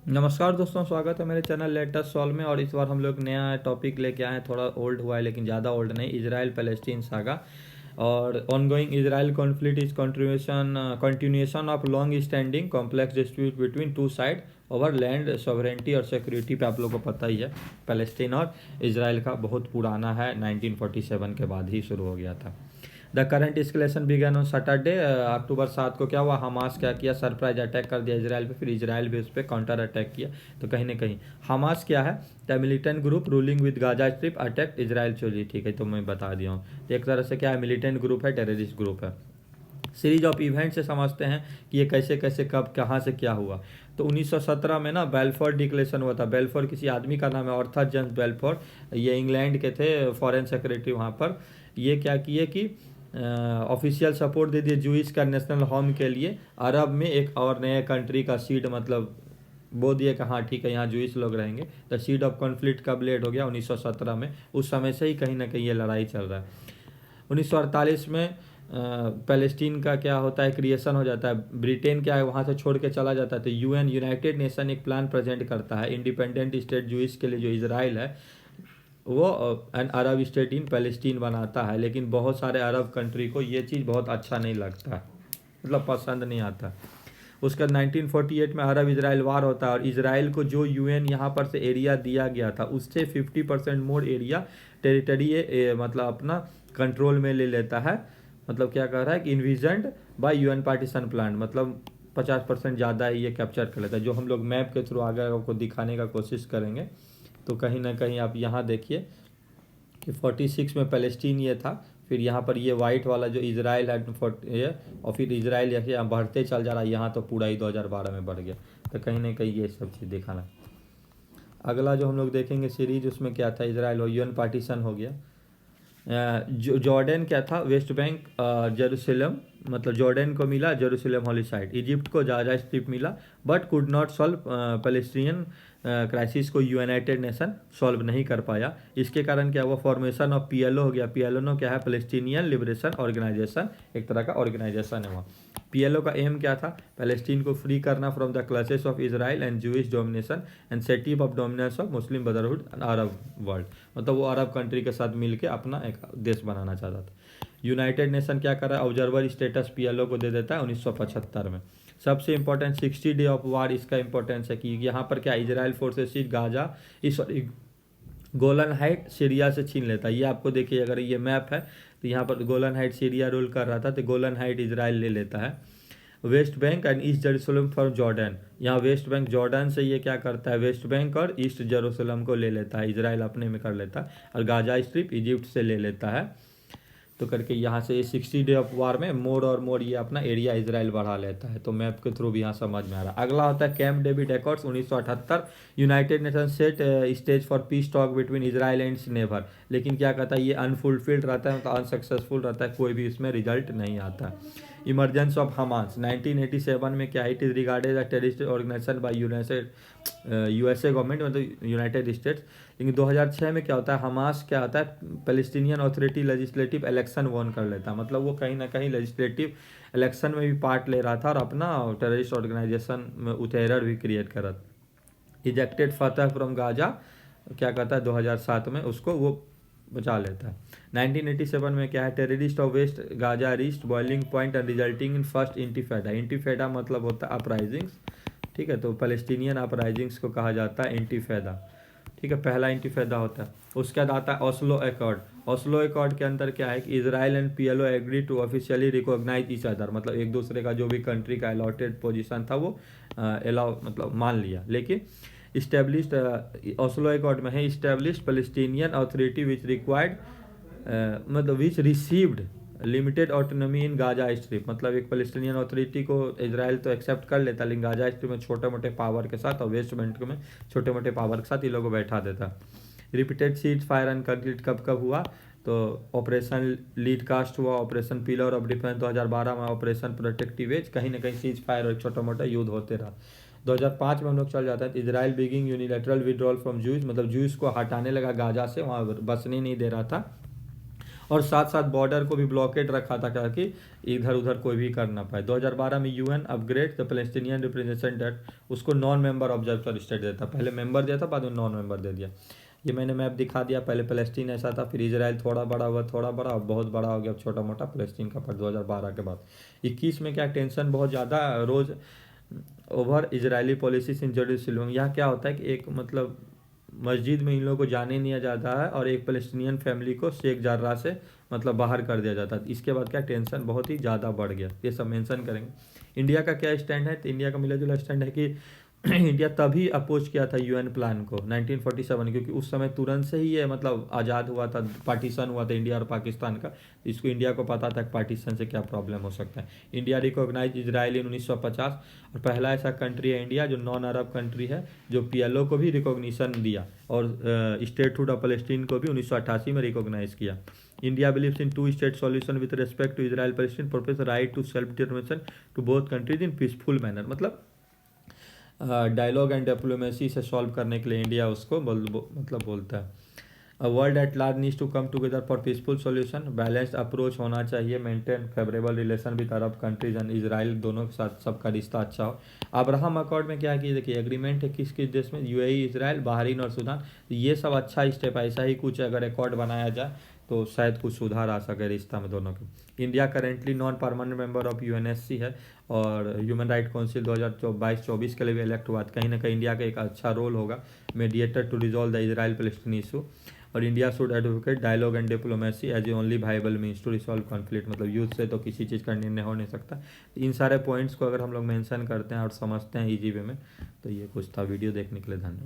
नमस्कार दोस्तों, स्वागत है मेरे चैनल लेटेस्ट सॉल्व में। और इस बार हम लोग नया टॉपिक लेके आए हैं। थोड़ा ओल्ड हुआ है लेकिन ज़्यादा ओल्ड नहीं। इजराइल पैलेस्टीन सागा और ongoing Israel conflict is continuation of long standing complex dispute between two side over land sovereignty और सिक्योरिटी पे। आप लोगों को पता ही है, पैलेस्टीन और इजराइल का बहुत पुराना है, 1947 के बाद ही शुरू हो गया था। The current escalation began on Saturday, October 7 को क्या हुआ, हमास क्या किया, सरप्राइज अटैक कर दिया इजराइल पे। फिर इजराइल भी उस पर काउंटर अटैक किया। तो कहीं ना कहीं हमास क्या है, the militant group ruling with Gaza strip attack Israel. चलिए ठीक है, तो मैं बता दिया हूँ। तो एक तरह से क्या है, मिलिटेंट ग्रुप है, टेररिस्ट ग्रुप है। सीरीज ऑफ इवेंट से समझते हैं कि ये कैसे कैसे कब कहाँ से क्या हुआ। तो 1917 में ना बेल्फोर डिक्लेरेशन हुआ था। बेल्फोर किसी आदमी का नाम है, ऑर्थर जेम्स बेल्फोर। ये इंग्लैंड के थे, फॉरेन सेक्रेटरी वहाँ पर। ये क्या किए कि ऑफिशियल सपोर्ट दे दिए जूइस का नेशनल होम के लिए। अरब में एक और नए कंट्री का सीड मतलब बो दिए कि हाँ ठीक है, यहाँ जूइस लोग रहेंगे। द सीड ऑफ कॉन्फ्लिक्ट कब लेड हो गया, 1917 में। उस समय से ही कहीं ना कहीं ये लड़ाई चल रहा है। 1948 में पैलेस्टीन का क्या होता है, क्रिएशन हो जाता है। ब्रिटेन क्या है, वहाँ से छोड़ के चला जाता है। तो यूएन यूनाइटेड नेशन एक प्लान प्रेजेंट करता है इंडिपेंडेंट स्टेट जूइस के लिए, जो इजराइल है वो an Arab state in Palestine बनाता है। लेकिन बहुत सारे अरब कंट्री को ये चीज़ बहुत अच्छा नहीं लगता है, मतलब पसंद नहीं आता। उसका 1948 में अरब इजराइल वार होता है और इजराइल को जो यूएन यहाँ पर से एरिया दिया गया था उससे 50% मोर एरिया टेरिटरी मतलब अपना कंट्रोल में ले लेता है। मतलब क्या कह रहा है कि इन्विजन्ड बाय यूएन पार्टीशन प्लान, मतलब 50% ज़्यादा ही ये कैप्चर कर लेता है। जो हम लोग मैप के थ्रू आगे आपको दिखाने का कोशिश करेंगे। तो कहीं ना कहीं आप यहाँ देखिए कि 46 में पैलेस्टीन ये था। फिर यहाँ पर ये वाइट वाला जो इजराइल है ये, और फिर इजराइल यहाँ बढ़ते चल जा रहा है। यहाँ तो पूरा ही 2012 में बढ़ गया। तो कहीं ना कहीं ये सब चीज़ दिखाना। अगला जो हम लोग देखेंगे सीरीज, उसमें क्या था, इजराइल और यूएन पार्टीशन हो गया। जॉर्डन क्या था, वेस्ट बैंक जेरूसलम, मतलब जॉर्डन को मिला जेरूसलम होली साइट। इजिप्ट को गाजा स्ट्रिप मिला but could not solve Palestinian crisis को यूनाइटेड नेशन सॉल्व नहीं कर पाया। इसके कारण क्या हुआ, फॉर्मेशन ऑफ पीएलओ हो गया। पीएलओ क्या है, पैलेस्टीनियन लिबरेशन ऑर्गेनाइजेशन, एक तरह का ऑर्गेनाइजेशन है वहाँ। पीएलओ का एम क्या था, पैलेस्टीन को फ्री करना from the clutches of Israel and Jewish domination and setup of dominance of Muslim brotherhood and Arab world. मतलब वो अरब कंट्री के साथ मिलकर अपना एक देश बनाना चाहता था। यूनाइटेड नेशन क्या कर रहा है, ऑब्जर्वर स्टेटस पीएलओ को दे देता है 1975 में। सबसे इंपॉर्टेंट 60 डे ऑफ वार, इसका इंपॉर्टेंस है कि यहाँ पर क्या, इजराइल फोर्सेस गाजा इस गोलन हाइट सीरिया से छीन लेता है। ये आपको देखिए, अगर ये मैप है तो यहाँ पर गोलन हाइट सीरिया रूल कर रहा था, तो गोलन हाइट इजराइल ले लेता है। West Bank and east Jerusalem for Jordan, यहाँ वेस्ट बैंक जॉर्डन से ये क्या करता है, वेस्ट बैंक और ईस्ट जेरूसलम को ले लेता है, इजराइल अपने में कर लेता है। और गाजा स्ट्रिप इजिप्ट से ले लेता है। तो करके यहाँ से 60 डे ऑफ वार में मोर और मोर ये अपना एरिया इजराइल बढ़ा लेता है। तो मैप के थ्रू भी यहाँ समझ में आ रहा है। अगला होता है camp David accords 1978। United nation set stage for peace talk between Israel and neighbour. लेकिन क्या कहता है, ये अनफुलफिल्ड रहता है, मतलब अनसक्सेसफुल रहता है, कोई भी इसमें रिजल्ट नहीं आता। इमरजेंस ऑफ हमास 1987 में क्या, it is regarded as terrorist organisation by USA government, मतलब यूनाइटेड स्टेट्स। लेकिन 2006 में क्या होता है, हमास क्या होता है, Palestinian authority legislative election won कर लेता है। मतलब वो कहीं ना कहीं लेजिस्लेटिव इलेक्शन में भी पार्ट ले रहा था और अपना टेररिस्ट ऑर्गेनाइजेशन में उतेरर भी क्रिएट कर रहा था। इजेक्टेड फतह फ्रॉम गाजा क्या कहता है, 2007 में उसको वो बचा लेता है। 1987 में क्या है, terrorist of west Gaza reached boiling point and resulting in first intifada. Intifada मतलब होता है अपराइजिंग्स, ठीक है। तो पैलेस्टीनियन अपराइजिंग्स को कहा जाता है इंटिफादा, ठीक है, पहला इंटिफादा होता है। उसके बाद आता है ओस्लो एकॉर्ड। ओस्लो एकॉर्ड के अंदर क्या है कि Israel and PLO agree to officially recognise each other, मतलब एक दूसरे का जो भी कंट्री का अलॉटेड पोजीशन था वो अलाउ मतलब मान लिया। लेकिन इस्टेब्लिश्ड ओस्लो एकॉर्ड में है, established Palestinian authority which required मतलब which received limited autonomy in Gaza strip. मतलब एक पैलेस्टीनियन अथॉरिटी को इजराइल तो एक्सेप्ट कर लेता, लेकिन गाजा स्ट्रिप में छोटे मोटे पावर के साथ और वेस्ट बैंक में छोटे मोटे पावर के साथ ये लोगों को बैठा देता। Repeated cease fire and concrete कब कब हुआ, तो ऑपरेशन लीड कास्ट हुआ, ऑपरेशन पिलर ऑफ डिफेंस 2012 में, ऑपरेशन प्रोटेक्टिव एज, कहीं ना कहीं सीज फायर और छोटा मोटा युद्ध होते रहा। 2005 में हम लोग चल जाता है, Israel begin unilateral withdrawal from Jews, मतलब जूस को हटाने लगा गाजा से, वहाँ बसने नहीं दे रहा था। और साथ साथ बॉर्डर को भी ब्लॉकेट रखा था ताकि इधर उधर कोई भी कर ना पाए। 2012 में UN upgrade the Palestinian representation, उसको नॉन मेंबर ऑब्जर्वर स्टेट देता, पहले मेंबर दिया था बाद में नॉन मेंबर दे दिया। ये मैंने मैप दिखा दिया, पहले पैलेस्टीन ऐसा था, फिर इजराइल थोड़ा बड़ा हुआ, थोड़ा बड़ा, अब बहुत बड़ा हो गया, अब छोटा मोटा पैलेस्टीन का पर 2012 के बाद। 21 में क्या टेंशन बहुत ज़्यादा rose over Israeli policies in Jerusalem. यहाँ क्या होता है कि एक मतलब मस्जिद में इन लोगों को जाने नहीं जाता है और एक पैलेस्टीनियन फैमिली को शेख जार्रा से मतलब बाहर कर दिया जाता है। इसके बाद क्या टेंशन बहुत ही ज़्यादा बढ़ गया, ये सब मेंशन करेंगे। इंडिया का क्या स्टैंड है, तो इंडिया का मिला जुला स्टैंड है कि इंडिया तभी अपोज किया था यूएन प्लान को 1947, क्योंकि उस समय तुरंत से ही ये मतलब आज़ाद हुआ था, पार्टीशन हुआ था इंडिया और पाकिस्तान का। इसको इंडिया को पता था कि पार्टीशन से क्या प्रॉब्लम हो सकता है। इंडिया रिकॉग्नाइज इजराइल इन 1950 और पहला ऐसा कंट्री है इंडिया जो नॉन अरब कंट्री है जो पीएलओ को भी रिकॉग्निशन दिया और स्टेटहुड ऑफ पैलेस्टीन को भी 1988 में रिकॉग्नाइज किया। India believes in two state solution with respect to Israel Palestine profess right to self determination to both countries in peaceful manner. मतलब डायलॉग एंड डिप्लोमेसी से सॉल्व करने के लिए इंडिया उसको मतलब बोलता है। World at large needs to come together for peaceful solution, balanced approach होना चाहिए, maintain favourable relation with Arab countries and Israel, दोनों के साथ सबका रिश्ता अच्छा हो। अब्राहम अकॉर्ड में क्या है कि देखिए एग्रीमेंट है किस किस देश में, यूएई, इजराइल, बहरीन और सूडान। तो ये सब अच्छा स्टेप है, ऐसा ही कुछ अगर अकॉर्ड बनाया जाए तो शायद कुछ सुधार आ सके रिश्ता में दोनों के। India currently non permanent member of UNSC है और ह्यूमन राइट काउंसिल 2022-24 के लिए भी इलेक्ट हुआ। कहीं ना कहीं इंडिया का एक अच्छा रोल होगा mediator to resolve the Israel Palestine issue. और India should advocate dialogue and diplomacy as a only viable means to resolve conflict. मतलब युद्ध से तो किसी चीज़ का निर्णय हो नहीं सकता। इन सारे पॉइंट्स को अगर हम लोग मेंशन करते हैं और समझते हैं ईजी वे में, तो ये कुछ था। वीडियो देखने के लिए धन्यवाद।